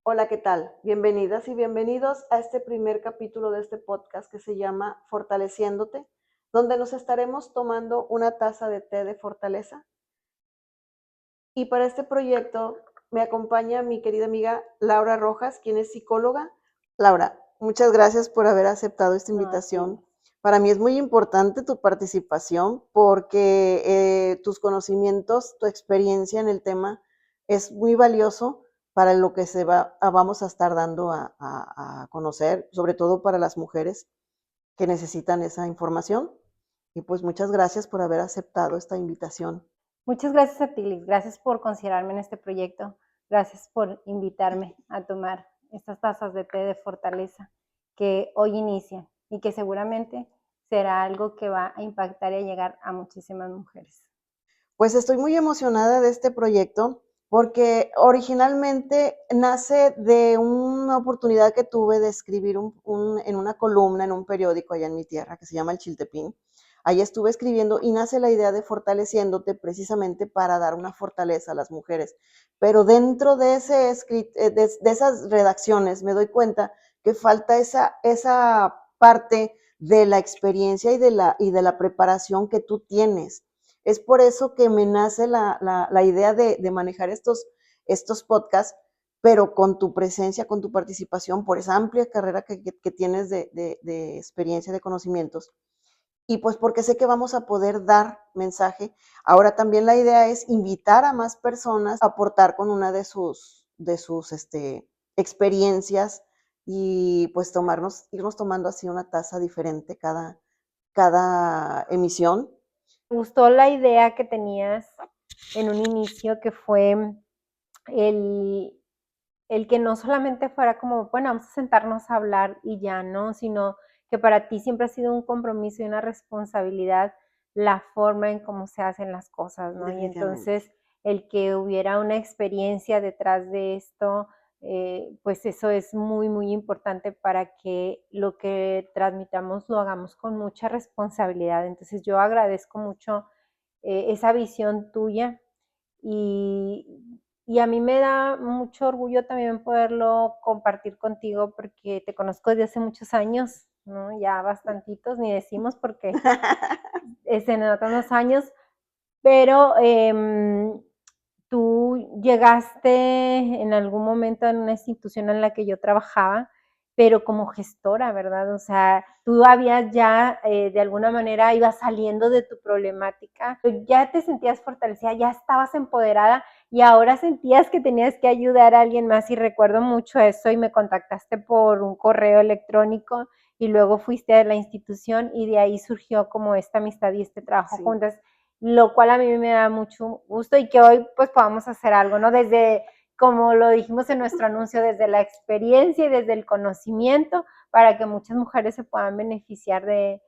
Hola, ¿qué tal? Bienvenidas y bienvenidos a este primer capítulo de este podcast que se llama Fortaleciéndote, donde nos estaremos tomando una taza de té de fortaleza. Y para este proyecto me acompaña mi querida amiga Laura Rojas, quien es psicóloga. Laura, muchas gracias por haber aceptado esta No, sí. invitación. Para mí es muy importante tu participación porque tus conocimientos, tu experiencia en el tema es muy valioso para lo que vamos a estar dando a conocer, sobre todo para las mujeres que necesitan esa información. Y pues muchas gracias por haber aceptado esta invitación. Muchas gracias a ti, Liz. Gracias por considerarme en este proyecto. Gracias por invitarme a tomar estas tazas de té de fortaleza que hoy inician y que seguramente será algo que va a impactar y a llegar a muchísimas mujeres. Pues estoy muy emocionada de este proyecto porque originalmente nace de una oportunidad que tuve de escribir en una columna en un periódico allá en mi tierra que se llama El Chiltepín. Ahí estuve escribiendo y nace la idea de fortaleciéndote precisamente para dar una fortaleza a las mujeres. Pero dentro de, de esas redacciones me doy cuenta que falta esa parte de la experiencia y de la preparación que tú tienes. Es por eso que me nace la idea de manejar estos podcasts, pero con tu presencia, con tu participación, por esa amplia carrera que tienes de experiencia, de conocimientos. Y pues porque sé que vamos a poder dar mensaje. Ahora también la idea es invitar a más personas a aportar con una de sus experiencias y pues irnos tomando así una taza diferente cada emisión. Me gustó la idea que tenías en un inicio, que fue el, el que no solamente fuera como, bueno, vamos a sentarnos a hablar y ya, ¿no? Sino que para ti siempre ha sido un compromiso y una responsabilidad la forma en cómo se hacen las cosas, ¿no? Y Definitivamente. entonces el que hubiera una experiencia detrás de esto, pues eso es muy, muy importante para que lo que transmitamos lo hagamos con mucha responsabilidad. Entonces yo agradezco mucho esa visión tuya y, y a mí me da mucho orgullo también poderlo compartir contigo porque te conozco desde hace muchos años, ¿no? Ya bastantitos, ni decimos porque se notan los años, pero tú llegaste en algún momento en una institución en la que yo trabajaba, pero como gestora, ¿verdad? O sea, tú habías ya, de alguna manera, ibas saliendo de tu problemática, ya te sentías fortalecida, ya estabas empoderada y ahora sentías que tenías que ayudar a alguien más y recuerdo mucho eso y me contactaste por un correo electrónico y luego fuiste a la institución y de ahí surgió como esta amistad y este trabajo Sí. juntas, lo cual a mí me da mucho gusto y que hoy pues podamos hacer algo, ¿no? Desde, como lo dijimos en nuestro anuncio, desde la experiencia y desde el conocimiento para que muchas mujeres se puedan beneficiar de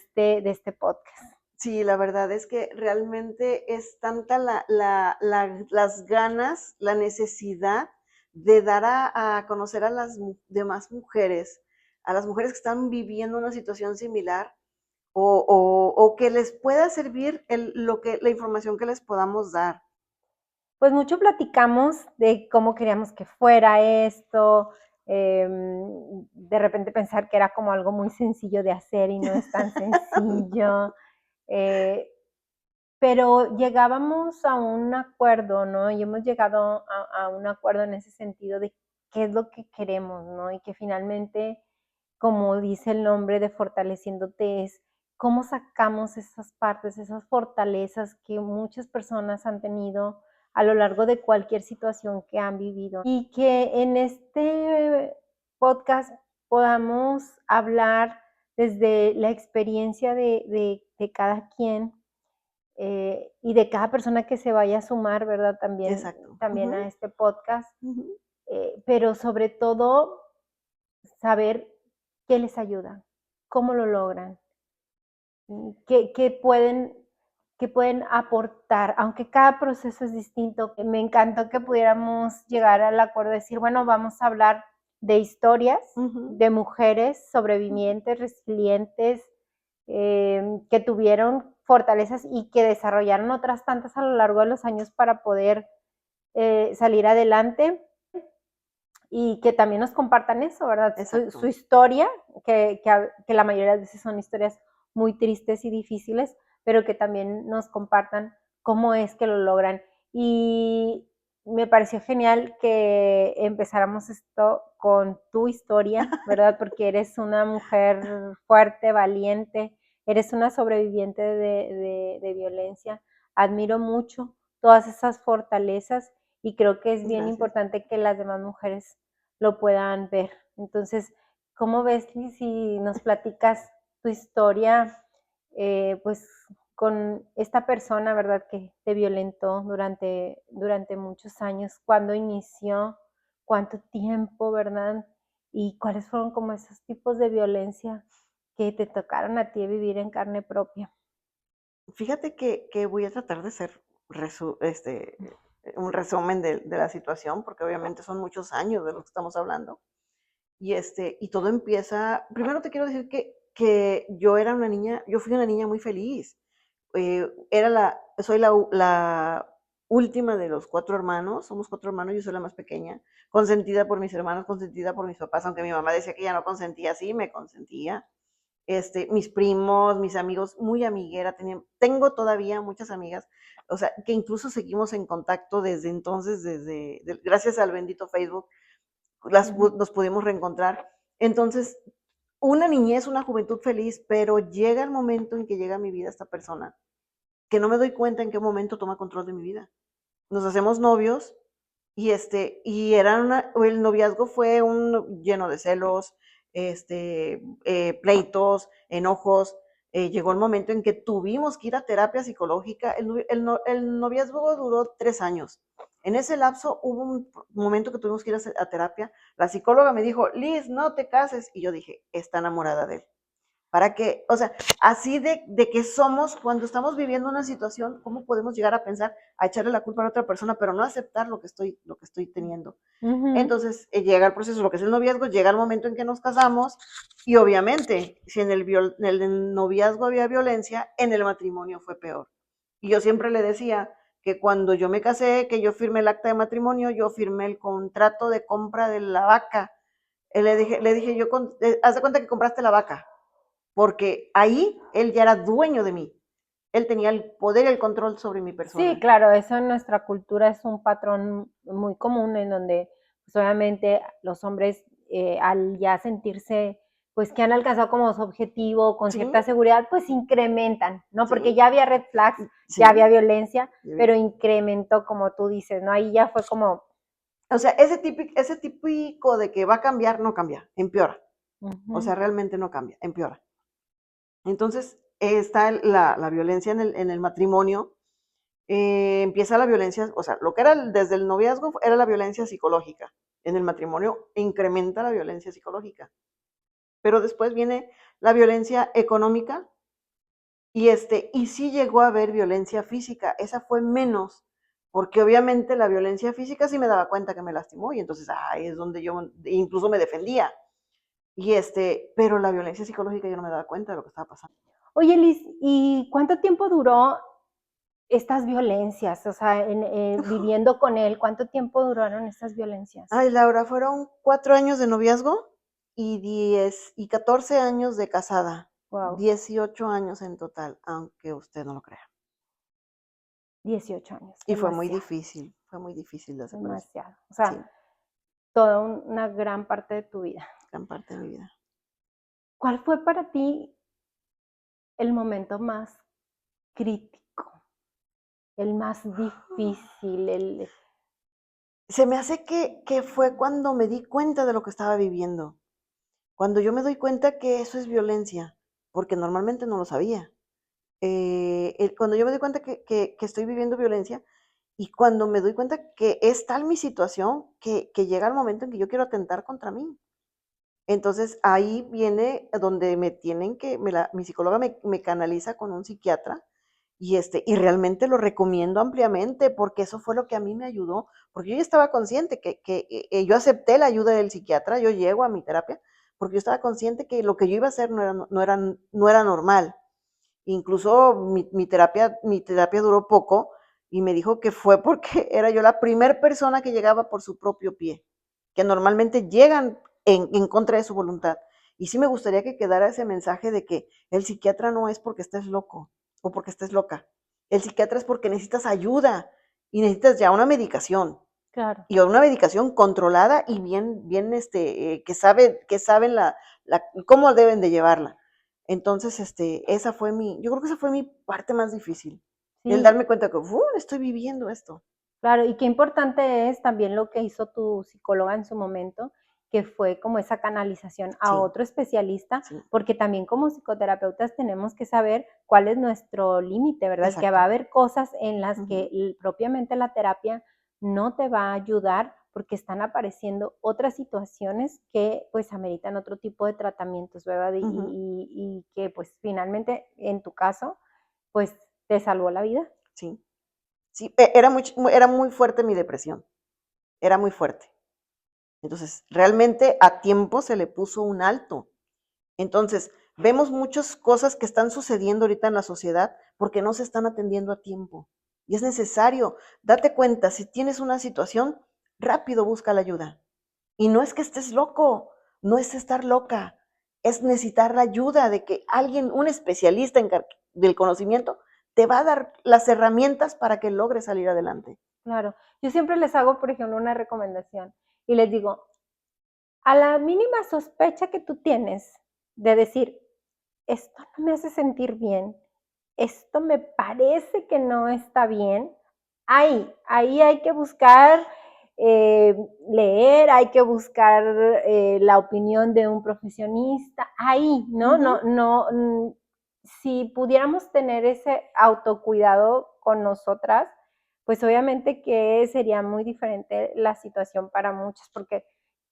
este podcast. Sí, la verdad es que realmente es tanta las ganas, la necesidad de dar a conocer a las demás mujeres, a las mujeres que están viviendo una situación similar o que les pueda servir la información que les podamos dar. Pues mucho platicamos de cómo queríamos que fuera esto, de repente pensar que era como algo muy sencillo de hacer y no es tan sencillo. Eh, pero llegábamos a un acuerdo, ¿no? Y hemos llegado a un acuerdo en ese sentido de qué es lo que queremos, ¿no? Y que finalmente, como dice el nombre de Fortaleciéndote, es cómo sacamos esas partes, esas fortalezas que muchas personas han tenido a lo largo de cualquier situación que han vivido. Y que en este podcast podamos hablar desde la experiencia de cada quien y de cada persona que se vaya a sumar, ¿verdad? También, Exacto. también Ujú, a este podcast, ujú. pero sobre todo saber qué les ayuda, cómo lo logran, qué, qué pueden aportar, aunque cada proceso es distinto. Me encantó que pudiéramos llegar al acuerdo de decir, bueno, vamos a hablar de historias Ujú, de mujeres ujú. sobrevivientes, resilientes, que tuvieron fortalezas y que desarrollaron otras tantas a lo largo de los años para poder salir adelante. y que también nos compartan eso, ¿verdad? Su Exacto. historia, que la mayoría de veces son historias muy tristes y difíciles, pero que también nos compartan cómo es que lo logran. Y me pareció genial que empezáramos esto con tu historia, ¿verdad? Porque eres una mujer fuerte, valiente, eres una sobreviviente de violencia. Admiro mucho todas esas fortalezas y creo que es bien Gracias. importante que las demás mujeres lo puedan ver. Entonces, ¿cómo ves, Liz, si nos platicas tu historia, pues con esta persona, ¿verdad?, que te violentó durante muchos años? ¿Cuándo inició? ¿Cuánto tiempo, verdad? ¿Y cuáles fueron como esos tipos de violencia que te tocaron a ti vivir en carne propia? Fíjate que voy a tratar de hacer un resumen de la situación, porque obviamente son muchos años de lo que estamos hablando. Y todo empieza, primero te quiero decir que yo fui una niña muy feliz. Soy la última de los 4 hermanos, somos 4 hermanos, yo soy la más pequeña, consentida por mis hermanos, consentida por mis papás, aunque mi mamá decía que ella no consentía, sí me consentía. Mis primos, mis amigos, muy amiguera, tengo todavía muchas amigas, o sea, que incluso seguimos en contacto desde entonces, gracias al bendito Facebook, Ujú. nos pudimos reencontrar. Entonces, una niñez, una juventud feliz, pero llega el momento en que llega a mi vida esta persona, que no me doy cuenta en qué momento toma control de mi vida. Nos hacemos novios el noviazgo fue lleno de celos, pleitos, enojos. Llegó el momento en que tuvimos que ir a terapia psicológica. El noviazgo duró 3 años. En ese lapso hubo un momento que tuvimos que ir a terapia. La psicóloga me dijo, Liz, no te cases. Y yo dije, está enamorada de él. Para que, o sea, así de que somos cuando estamos viviendo una situación, ¿cómo podemos llegar a pensar, a echarle la culpa a la otra persona, pero no aceptar lo que estoy teniendo? Ujú. Entonces, llega el proceso, lo que es el noviazgo, llega el momento en que nos casamos, y obviamente, si en el noviazgo había violencia, en el matrimonio fue peor. Y yo siempre le decía que cuando yo me casé, que yo firmé el acta de matrimonio, yo firmé el contrato de compra de la vaca. Le dije yo, haz de cuenta que compraste la vaca, porque ahí él ya era dueño de mí. Él tenía el poder y el control sobre mi Sí, persona. claro, eso en nuestra cultura es un patrón muy común en donde, pues, obviamente los hombres, al ya sentirse, pues, que han alcanzado como su objetivo con Sí, cierta seguridad, pues, incrementan, ¿no? Porque sí, ya había red flags, ya había sí. violencia, pero incrementó, como tú dices, ¿no? Ahí ya fue como O sea, ese típico de que va a cambiar, no cambia, empeora. O ujú, sea, realmente no cambia, empeora. Entonces, está la violencia en el matrimonio. Empieza la violencia, o sea, lo que era desde el noviazgo era la violencia psicológica. En el matrimonio incrementa la violencia psicológica. Pero después viene la violencia económica. Y sí llegó a haber violencia física, esa fue menos, porque obviamente la violencia física sí me daba cuenta que me lastimó, y entonces ahí es donde yo incluso me defendía. Pero la violencia psicológica yo no me daba cuenta de lo que estaba pasando. Oye, Liz, ¿y cuánto tiempo duró estas violencias? O sea, viviendo con él, ¿cuánto tiempo duraron estas violencias? Ay, Laura, fueron 4 años de noviazgo y 14 años de casada, Wow, 18 años en total, aunque usted no lo crea. 18 años, Y demasiado. fue muy difícil la separación. Demasiado. O Sí, sea, toda una gran parte de tu vida. gran parte de mi vida. ¿Cuál fue para ti el momento más crítico, el más difícil, Se me hace que fue cuando me di cuenta de lo que estaba viviendo. Cuando yo me doy cuenta que eso es violencia, porque normalmente no lo sabía. Cuando yo me doy cuenta que estoy viviendo violencia, y cuando me doy cuenta que es tal mi situación que llega el momento en que yo quiero atentar contra mí. Entonces ahí viene donde mi psicóloga me canaliza con un psiquiatra, y realmente lo recomiendo ampliamente porque eso fue lo que a mí me ayudó, porque yo ya estaba consciente yo acepté la ayuda del psiquiatra, yo llego a mi terapia, porque yo estaba consciente que lo que yo iba a hacer no era normal. Incluso mi terapia duró poco, y me dijo que fue porque era yo la primer persona que llegaba por su propio pie. que normalmente llegan en contra de su voluntad. Y sí me gustaría que quedara ese mensaje de que el psiquiatra no es porque estés loco o porque estés loca. El psiquiatra es porque necesitas ayuda y necesitas ya una medicación. Claro. Y una medicación controlada y bien, que saben cómo deben de llevarla. Entonces, yo creo que esa fue mi parte más difícil. El Sí, darme cuenta que, estoy viviendo esto. claro, y qué importante es también lo que hizo tu psicóloga en su momento, que fue como esa canalización a Sí, otro especialista, sí, porque también como psicoterapeutas tenemos que saber cuál es nuestro límite, ¿verdad? Que va a exacto. haber cosas en las que Ujú, propiamente la terapia no te va a ayudar porque están apareciendo otras situaciones que pues ameritan otro tipo de tratamientos, ¿verdad? ujú, Y que pues finalmente en tu caso pues te salvó la vida. sí, sí, era muy fuerte mi depresión, era muy fuerte. Entonces, realmente a tiempo se le puso un alto. Entonces, vemos muchas cosas que están sucediendo ahorita en la sociedad porque no se están atendiendo a tiempo. Y es necesario, date cuenta, si tienes una situación, rápido busca la ayuda. Y no es que estés loco, no es estar loca, es necesitar la ayuda de que alguien, un especialista del conocimiento, te va a dar las herramientas para que logres salir adelante. Claro. Yo siempre les hago, por ejemplo, una recomendación y les digo, a la mínima sospecha que tú tienes de decir, esto no me hace sentir bien, esto me parece que no está bien, ahí hay que buscar leer, hay que buscar la opinión de un profesionista, ahí, ¿no? Ujú, No, si pudiéramos tener ese autocuidado con nosotras, pues obviamente que sería muy diferente la situación para muchas, porque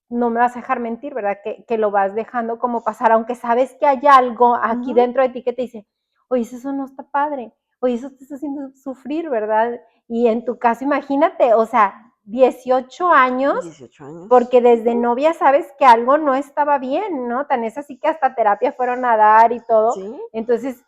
no me vas a dejar mentir, ¿verdad? Que lo vas dejando como pasar, aunque sabes que hay algo aquí ujú. dentro de ti que te dice, oye, eso no está padre, oye, eso te está haciendo sufrir, ¿verdad? Y en tu caso, imagínate, o sea, 18 años, 18 años. porque desde Ujú, novia sabes que algo no estaba bien, ¿no? Tan es así que hasta terapia fueron a dar y todo. sí, Entonces,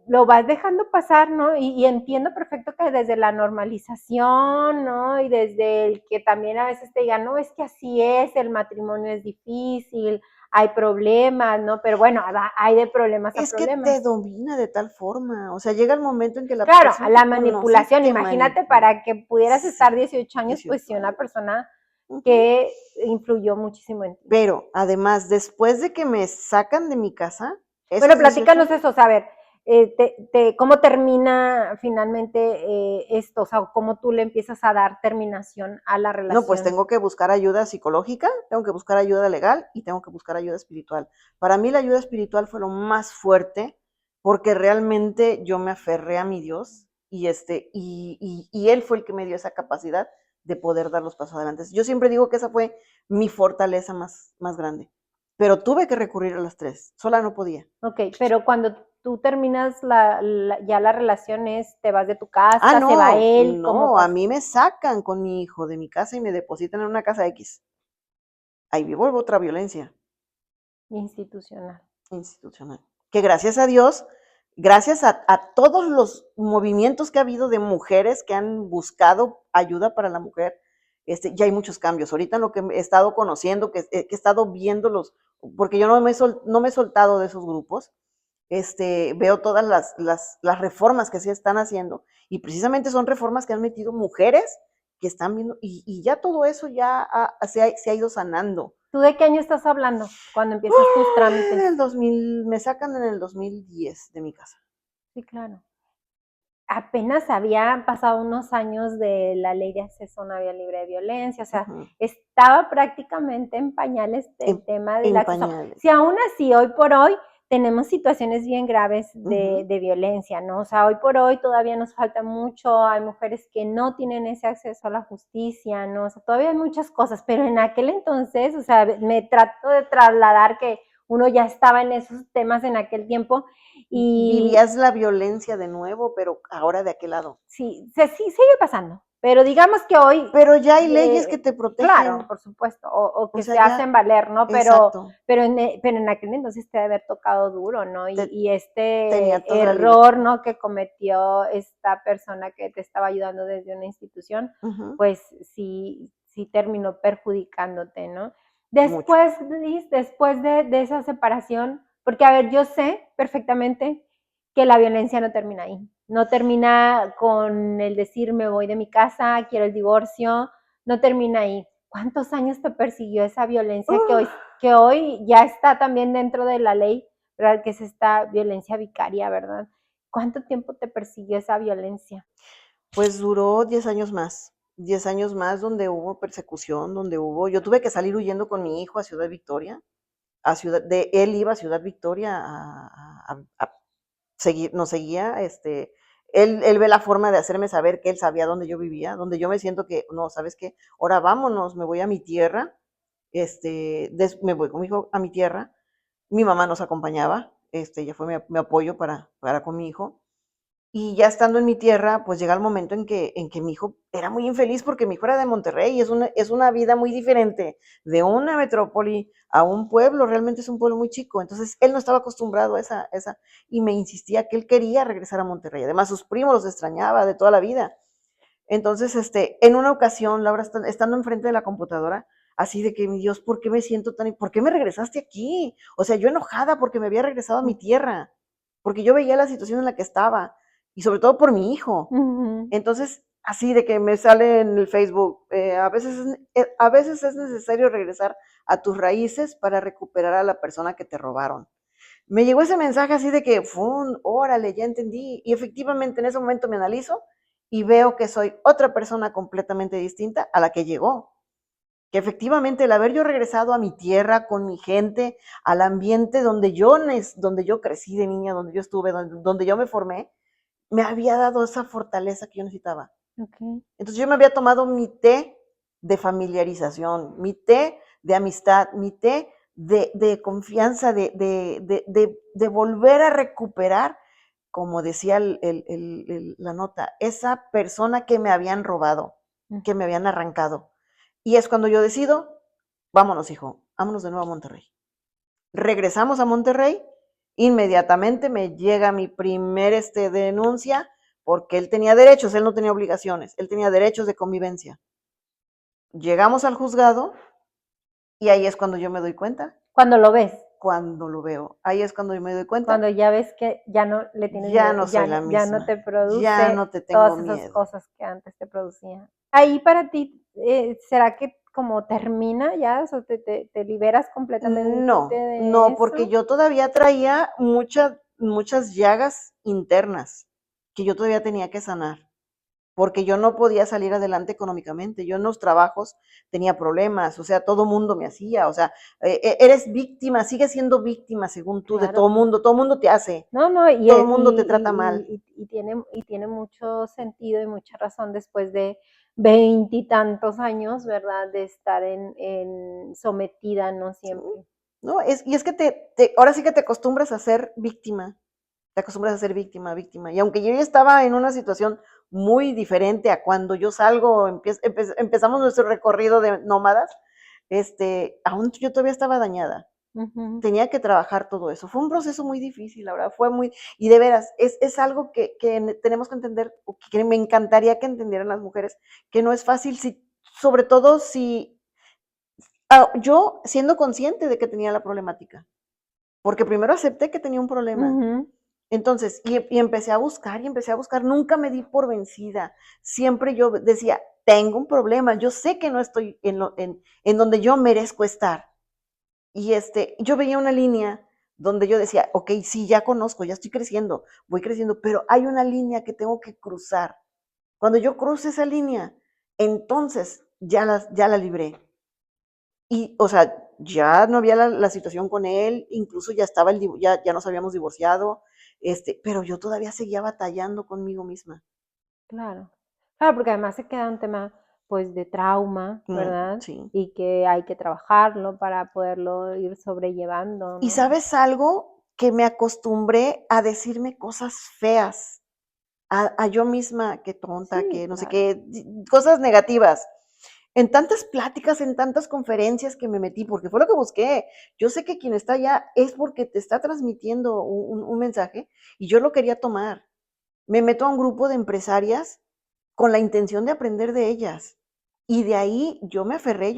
lo vas dejando pasar, ¿no? Y entiendo perfecto que desde la normalización, ¿no? Y desde el que también a veces te digan, no, es que así es, el matrimonio es difícil, hay problemas, ¿no? Pero bueno, hay de problemas a es que te problemas. domina de tal forma, o sea, llega el momento en que la Claro, a persona la que conoces manipulación, te imagínate manipula. para que pudieras estar Sí, 18 años, pues 18 sí, una años. persona Ujú. que influyó muchísimo en ti. Pero además, después de que me sacan de mi casa, Bueno, esos 18 platícanos años, eso, o sea, a ver, ¿cómo termina finalmente esto? O sea, ¿cómo tú le empiezas a dar terminación a la no, pues relación? tengo que buscar ayuda psicológica, tengo que buscar ayuda legal y tengo que buscar ayuda espiritual. Para mí la ayuda espiritual fue lo más fuerte porque realmente yo me aferré a mi Dios y Él fue el que me dio esa capacidad de poder dar los pasos adelante. Yo siempre digo que esa fue mi fortaleza más grande, pero tuve que recurrir a las tres, sola no podía. Ok, pero cuando tú terminas ya la relación es, te vas de tu Ah, casa, se va no, él, ¿cómo no, a pasa? mí me sacan con mi hijo de mi casa y me depositan en una casa X. Ahí vivo otra violencia Institucional. institucional. Que gracias a Dios, gracias a todos los movimientos que ha habido de mujeres que han buscado ayuda para la mujer, ya hay muchos cambios. Ahorita en lo que he estado conociendo, que he estado viendo porque yo no me he soltado de esos grupos, veo todas las reformas que se están haciendo y precisamente son reformas que han metido mujeres que están viendo y ya todo eso se ha ido sanando. ¿Tú de qué año estás hablando cuando empiezas tus En trámites? el 2000, me sacan en el 2010 de mi casa. Sí, claro. Apenas habían pasado unos años de la ley de acceso a una vía libre de violencia, o sea, Ujú. estaba prácticamente en pañales En, el tema del en acceso. pañales. Si aún así, hoy por hoy, tenemos situaciones bien graves Ujú. de violencia, ¿no? O sea, hoy por hoy todavía nos falta mucho, hay mujeres que no tienen ese acceso a la justicia, ¿no? O sea, todavía hay muchas cosas, pero en aquel entonces, o sea, me trato de trasladar que uno ya estaba en esos temas en aquel tiempo y Vivías la violencia de nuevo, pero ahora de aquel lado. sí, sí sigue pasando, pero digamos que hoy, Pero ya hay leyes que te claro, protegen. por supuesto, o O que sea, se ya, hacen valer, ¿no? exacto. Pero en aquel entonces te debe haber tocado duro, ¿no? Te, Y tenía este toda la error, libertad. ¿no? Que cometió esta persona que te estaba ayudando desde una institución, Ujú. pues sí, sí terminó perjudicándote, ¿no? mucho. Después, Liz, después de esa separación, porque a ver, yo sé perfectamente que la violencia no termina ahí. No termina con el decir me voy de mi casa, quiero el divorcio, no termina ahí. ¿Cuántos años te persiguió esa violencia Uf, que hoy ya está también dentro de la ley, ¿verdad? Que es esta violencia vicaria, ¿verdad? ¿Cuánto tiempo te persiguió esa violencia? pues duró 10 años más. 10 años más donde hubo persecución, donde hubo. Yo tuve que salir huyendo con mi hijo a Ciudad Victoria. Él iba a Ciudad Victoria a seguir, nos seguía, él ve la forma de hacerme saber que él sabía dónde yo vivía, donde yo me siento que, no, ¿sabes qué? Ahora vámonos, me voy a mi tierra, me voy con mi hijo a mi tierra, mi mamá nos acompañaba, ella fue mi apoyo para con mi hijo, y ya estando en mi tierra, pues llega el momento en que mi hijo era muy infeliz porque mi hijo era de Monterrey, es una vida muy diferente de una metrópoli a un pueblo, realmente es un pueblo muy chico, entonces él no estaba acostumbrado a esa, y me insistía que él quería regresar a Monterrey, además sus primos los extrañaba de toda la vida. Entonces, en una ocasión, Laura, estando enfrente de la computadora, así de que, mi Dios, ¿por qué me siento tan, por qué me regresaste aquí? O sea, yo enojada porque me había regresado a mi tierra, porque yo veía la situación en la que estaba, y sobre todo por mi hijo. Ujú. Entonces, así de que me sale en el Facebook, a veces es necesario regresar a tus raíces para recuperar a la persona que te robaron. Me llegó ese mensaje así de que, ¡fum! Órale, ya entendí. Y efectivamente en ese momento me analizo y veo que soy otra persona completamente distinta a la que llegó. Que efectivamente el haber yo regresado a mi tierra, con mi gente, al ambiente donde yo crecí de niña, donde yo estuve, donde yo me formé, me había dado esa fortaleza que yo necesitaba. Okay. Entonces yo me había tomado mi té de familiarización, mi té de amistad, mi té de confianza, de volver a recuperar, como decía la nota, esa persona que me habían robado, Mm. que me habían arrancado. Y es cuando yo decido, vámonos, hijo, vámonos de nuevo a Monterrey. Regresamos a Monterrey, inmediatamente me llega mi primer denuncia, porque él tenía derechos, él no tenía obligaciones, él tenía derechos de convivencia. Llegamos al juzgado y ahí es cuando yo me doy cuenta, Cuando lo ves, cuando lo veo, ahí es cuando yo me doy cuenta, cuando ya ves que ya no le tienes ya miedo, no soy la ya no te misma, ya produce no te tengo todas esas miedo. cosas que antes te producían. Ahí para ti, ¿será que como termina ya, o sea, te liberas completamente No, de no, porque eso? yo todavía traía muchas llagas internas que yo todavía tenía que sanar. Porque yo no podía salir adelante económicamente. Yo en los trabajos tenía problemas, o sea, todo mundo me hacía, o sea, eres víctima, sigues siendo víctima según tú de Claro. todo mundo te hace, No, no, todo mundo te trata mal. y tiene mucho sentido y mucha razón después de veintitantos años, ¿verdad? De estar en sometida, no ¿Sí? siempre. No, y es que ahora sí que te acostumbras a ser víctima, te acostumbras a ser víctima, víctima. Y aunque yo ya estaba en una situación muy diferente a cuando yo salgo, empezamos nuestro recorrido de nómadas, aún yo todavía estaba dañada. Ujú. Tenía que trabajar todo eso. Fue un proceso muy difícil, la verdad, y de veras, es algo que tenemos que entender, o que me encantaría que entendieran las mujeres, que no es fácil, sobre todo si, yo siendo consciente de que tenía la problemática, porque primero acepté que tenía un problema. Ujú. Entonces, y empecé a buscar, nunca me di por vencida. Siempre yo decía, tengo un problema, yo sé que no estoy en donde yo merezco estar. Y yo veía una línea donde yo decía, ok, sí, ya conozco, ya estoy creciendo, voy creciendo, pero hay una línea que tengo que cruzar. Cuando yo cruce esa línea, entonces ya la libré. Y, o sea, ya no había la situación con él, incluso ya nos habíamos divorciado, pero yo todavía seguía batallando conmigo misma. Claro. Claro, porque además se queda un tema, pues, de trauma, ¿verdad? Sí. Y que hay que trabajarlo para poderlo ir sobrellevando, Y ¿no? sabes algo, que me acostumbré a decirme cosas feas, a yo misma, qué tonta, Sí, que no sé claro. qué, cosas negativas. En tantas pláticas, en tantas conferencias que me metí, porque fue lo que busqué. Yo sé que quien está allá es porque te está transmitiendo un mensaje y yo lo quería tomar. Me meto a un grupo de empresarias con la intención de aprender de ellas. Y de ahí yo me aferré,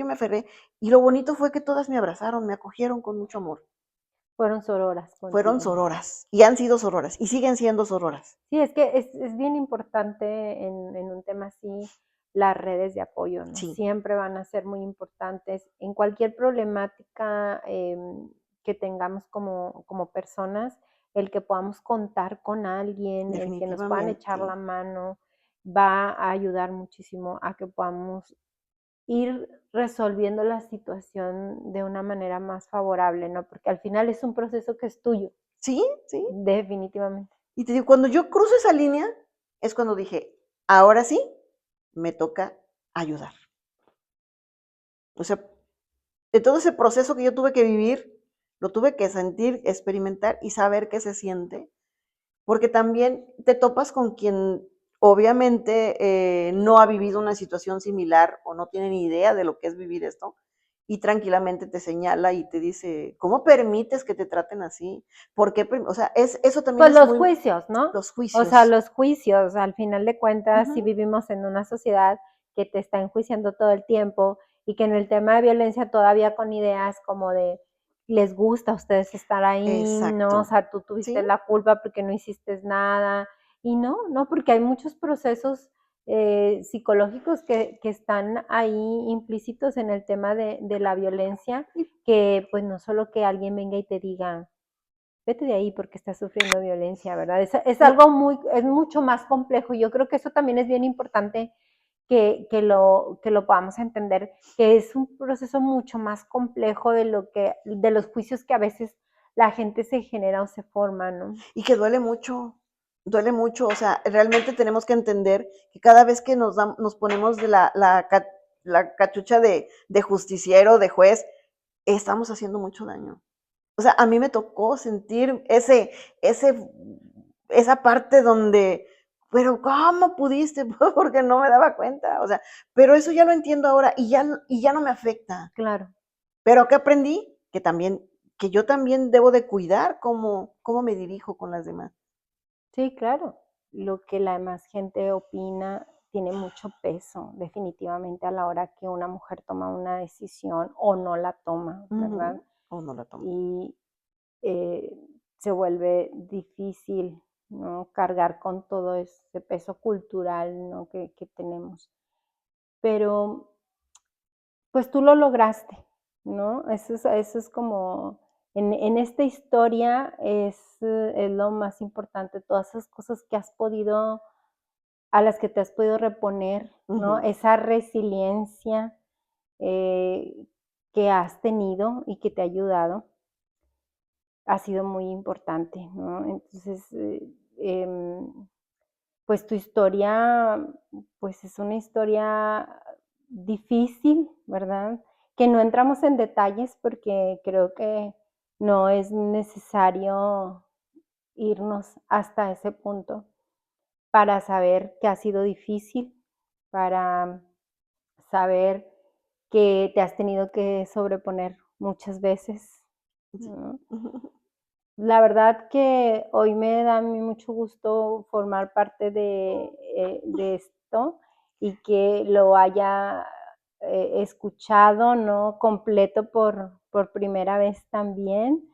y lo bonito fue que todas me abrazaron, me acogieron con mucho amor. Fueron sororas Fueron contigo. sororas, y han sido sororas, y siguen siendo sororas. Sí, es que es bien importante en un tema así las redes de apoyo, ¿no? Sí, Siempre van a ser muy importantes en cualquier problemática que tengamos como personas, el que podamos contar con alguien, el que nos puedan echar definitivamente. la mano, va a ayudar muchísimo a que podamos ir resolviendo la situación de una manera más favorable, ¿no? Porque al final es un proceso que es tuyo, Sí, sí. definitivamente. Y te digo, cuando yo cruzo esa línea, es cuando dije, ahora sí, me toca ayudar. O sea, de todo ese proceso que yo tuve que vivir, lo tuve que sentir, experimentar y saber qué se siente, porque también te topas con quien obviamente no ha vivido una situación similar o no tiene ni idea de lo que es vivir esto y tranquilamente te señala y te dice, ¿cómo permites que te traten así? ¿Por qué? O sea, eso también Pues es los muy, juicios, ¿no? los O sea, juicios. los juicios, al final de cuentas, si Ujú. vivimos en una sociedad que te está enjuiciando todo el tiempo y que en el tema de violencia todavía con ideas como de les gusta a ustedes estar ahí, ¿no? O Exacto. sea, tú tuviste ¿Sí? la culpa porque no hiciste nada. Y no, porque hay muchos procesos psicológicos que están ahí implícitos en el tema de la violencia, Y, que pues no solo que alguien venga y te diga, vete de ahí porque estás sufriendo violencia, ¿verdad? Es no, algo es mucho más complejo. Yo creo que eso también es bien importante que lo podamos entender, que es un proceso mucho más complejo de los juicios que a veces la gente se genera o se forma, ¿no? y que duele mucho, o sea, realmente tenemos que entender que cada vez que nos ponemos de la cachucha de justiciero, de juez, estamos haciendo mucho daño. O sea, a mí me tocó sentir ese, esa parte donde, pero ¿cómo pudiste? Porque no me daba cuenta, o sea, pero eso ya lo entiendo ahora y ya no me afecta. Claro, Pero ¿qué aprendí? Que yo también debo de cuidar cómo me dirijo con las demás. sí, claro. Lo que la demás gente opina tiene mucho peso, definitivamente, a la hora que una mujer toma una decisión o no la toma, ¿verdad? Ujú. O no la tomo. Y eh, se vuelve difícil, ¿no? Cargar con todo ese peso cultural, ¿no? que tenemos. Pero pues tú lo lograste, ¿no? Eso es como, en esta historia es lo más importante, todas esas cosas que has podido, a las que te has podido reponer, ¿no? Ujú. Esa resiliencia eh, que has tenido y que te ha ayudado ha sido muy importante, ¿no? Entonces, pues tu historia, pues es una historia difícil, ¿verdad? Que no entramos en detalles porque creo que no es necesario irnos hasta ese punto para saber que ha sido difícil, para saber que te has tenido que sobreponer muchas veces, Sí. ¿no? La verdad que hoy me da a mí mucho gusto formar parte de esto y que lo haya escuchado, ¿no? Completo por primera vez también,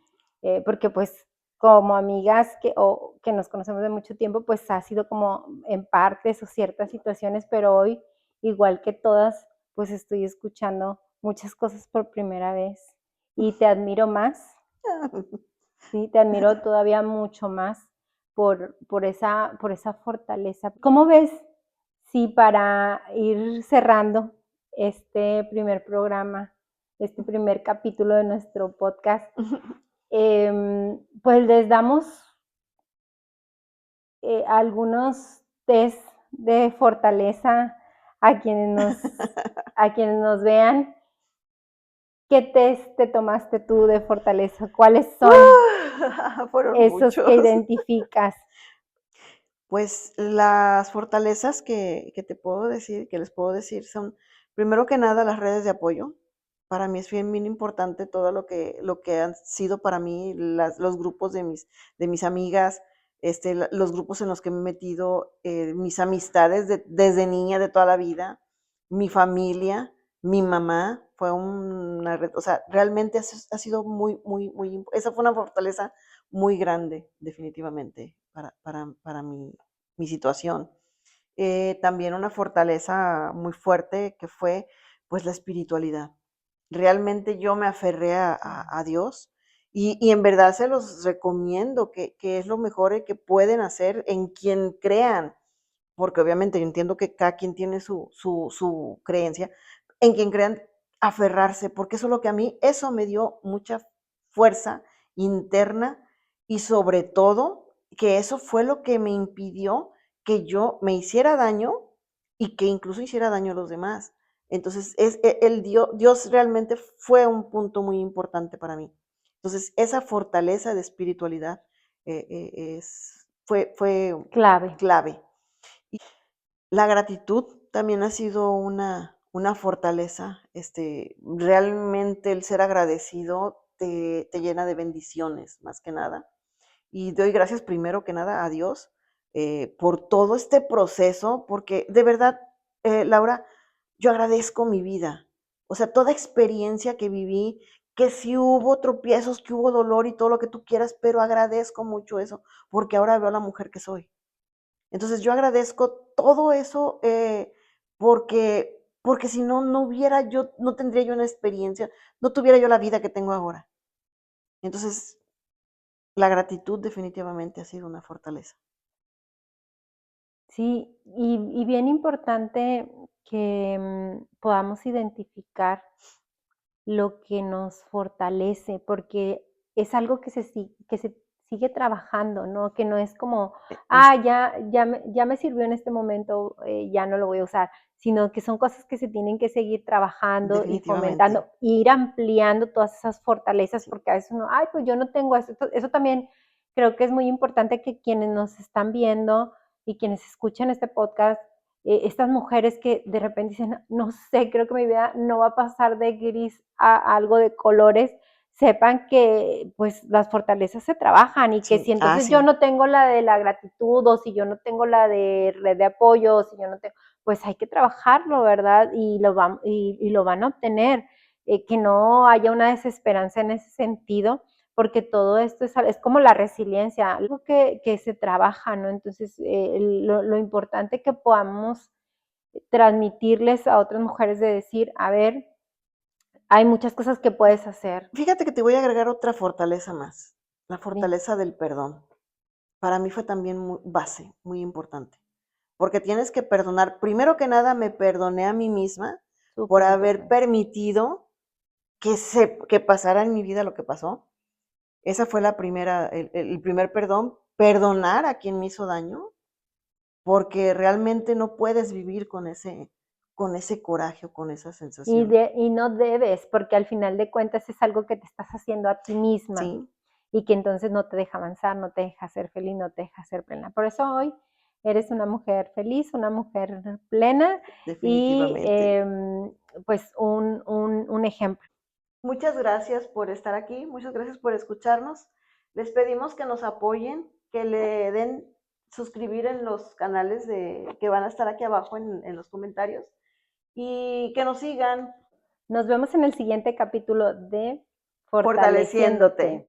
porque pues como amigas que nos conocemos de mucho tiempo, pues ha sido como en partes o ciertas situaciones, pero hoy, igual que todas, pues estoy escuchando muchas cosas por primera vez y te admiro más. Sí, te admiro todavía mucho más por esa fortaleza. ¿Cómo ves si para ir cerrando este primer programa, este primer capítulo de nuestro podcast, pues les damos algunos test de fortaleza a quienes a quienes nos vean? ¿Qué test te tomaste tú de fortaleza? ¿Cuáles son Fueron esos que muchos. identificas? Pues las fortalezas que te puedo decir, que les puedo decir, son, primero que nada, las redes de apoyo. Para mí es bien importante todo lo que han sido para mí los grupos de mis amigas, los grupos en los que me he metido, mis amistades desde niña, de toda la vida, mi familia, mi mamá, fue o sea, realmente ha sido esa fue una fortaleza muy grande, definitivamente, para mi situación. También una fortaleza muy fuerte que fue, pues, la espiritualidad. Realmente yo me aferré a Dios y en verdad se los recomiendo, que es lo mejor que pueden hacer en quien crean, porque obviamente yo entiendo que cada quien tiene su creencia, en quien crean aferrarse, porque eso es lo que a mí, eso me dio mucha fuerza interna y sobre todo que eso fue lo que me impidió que yo me hiciera daño y que incluso hiciera daño a los demás. Entonces, Dios realmente fue un punto muy importante para mí. Entonces, esa fortaleza de espiritualidad fue Clave. clave. La gratitud también ha sido una fortaleza. Realmente el ser agradecido te llena de bendiciones, más que nada. Y doy gracias primero que nada a Dios por todo este proceso, porque de verdad, Laura, yo agradezco mi vida. O sea, toda experiencia que viví, que sí hubo tropiezos, que hubo dolor y todo lo que tú quieras, pero agradezco mucho eso, porque ahora veo a la mujer que soy. Entonces yo agradezco todo eso porque si no, no tendría yo una experiencia, no tuviera yo la vida que tengo ahora. Entonces, la gratitud definitivamente ha sido una fortaleza. Sí, y bien importante que podamos identificar lo que nos fortalece, porque es algo que se sigue trabajando, ¿no? Que no es como, Es ya me sirvió en este momento, ya no lo voy a usar, sino que son cosas que se tienen que seguir trabajando y definitivamente. fomentando, ir ampliando todas esas fortalezas, Sí, porque a veces uno, ay, pues yo no tengo eso. Eso también creo que es muy importante que quienes nos están viendo y quienes escuchan este podcast estas mujeres que de repente dicen, no sé, creo que mi vida no va a pasar de gris a algo de colores, sepan que pues las fortalezas se trabajan y que sí, si entonces yo sí, no tengo la de la gratitud o si yo no tengo la de red de apoyo o si yo no tengo, pues hay que trabajarlo, ¿verdad? Y lo van a obtener, que no haya una desesperanza en ese sentido porque todo esto es como la resiliencia, algo que se trabaja, ¿no? Entonces, lo importante que podamos transmitirles a otras mujeres de decir, a ver, hay muchas cosas que puedes hacer. fíjate que te voy a agregar otra fortaleza más, la Dime, fortaleza del perdón. Para mí fue también base, muy importante, porque tienes que perdonar. Primero que nada, me perdoné a mí misma por súper haber importante. permitido que pasara en mi vida lo que pasó. Esa fue el primer perdón, perdonar a quien me hizo daño, porque realmente no puedes vivir con ese coraje o con esa sensación. Y no debes, porque al final de cuentas es algo que te estás haciendo a ti misma Sí, y que entonces no te deja avanzar, no te deja ser feliz, no te deja ser plena. Por eso hoy eres una mujer feliz, una mujer plena y definitivamente. pues un ejemplo. Muchas gracias por estar aquí, muchas gracias por escucharnos. Les pedimos que nos apoyen, que le den suscribir en los canales que van a estar aquí abajo en los comentarios y que nos sigan Nos vemos en el siguiente capítulo de fortaleciéndote. Fortaleciéndote.